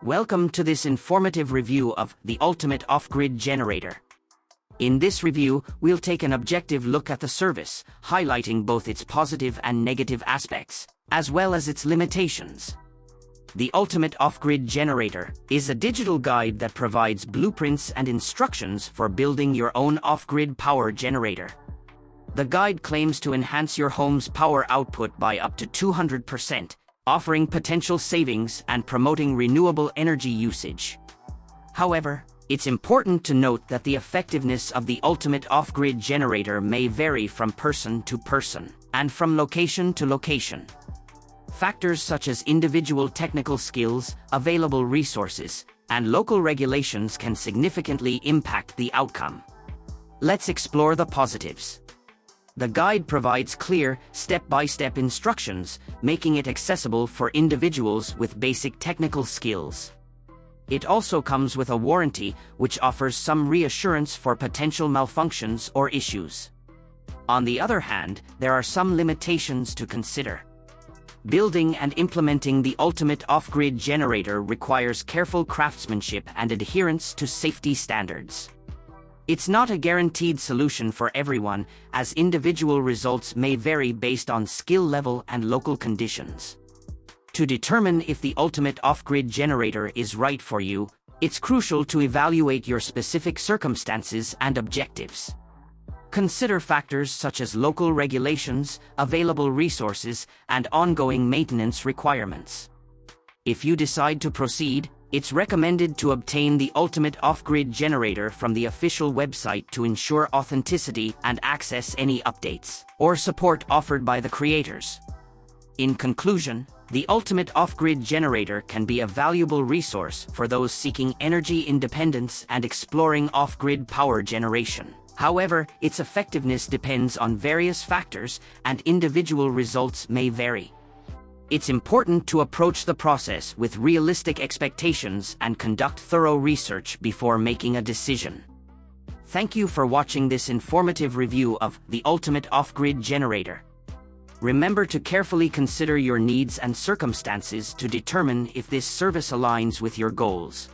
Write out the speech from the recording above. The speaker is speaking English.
Welcome to this informative review of the ultimate off-grid generator. In this review, we'll take an objective look at the service, highlighting both its positive and negative aspects, as well as its limitations. The Ultimate Off-Grid Generator is a digital guide that provides blueprints and instructions for building your own off-grid power generator. The guide claims to enhance your home's power output by up to 200%, offering potential savings and promoting renewable energy usage. However, it's important to note that the effectiveness of the ultimate off-grid generator may vary from person to person and from location to location. Factors such as individual technical skills, available resources, and local regulations can significantly impact the outcome. Let's explore the positives. The guide provides clear, step-by-step instructions, making it accessible for individuals with basic technical skills. It also comes with a warranty, which offers some reassurance for potential malfunctions or issues. On the other hand, there are some limitations to consider. Building and implementing the ultimate off-grid generator requires careful craftsmanship and adherence to safety standards. It's not a guaranteed solution for everyone, as individual results may vary based on skill level and local conditions. To determine if the ultimate off-grid generator is right for you, it's crucial to evaluate your specific circumstances and objectives. Consider factors such as local regulations, available resources, and ongoing maintenance requirements. If you decide to proceed, it's recommended to obtain the ultimate off-grid generator from the official website to ensure authenticity and access any updates or support offered by the creators. In conclusion, the ultimate off-grid generator can be a valuable resource for those seeking energy independence and exploring off-grid power generation. However, its effectiveness depends on various factors, and individual results may vary. It's important to approach the process with realistic expectations and conduct thorough research before making a decision. Thank you for watching this informative review of the Ultimate Off-Grid Generator. Remember to carefully consider your needs and circumstances to determine if this service aligns with your goals.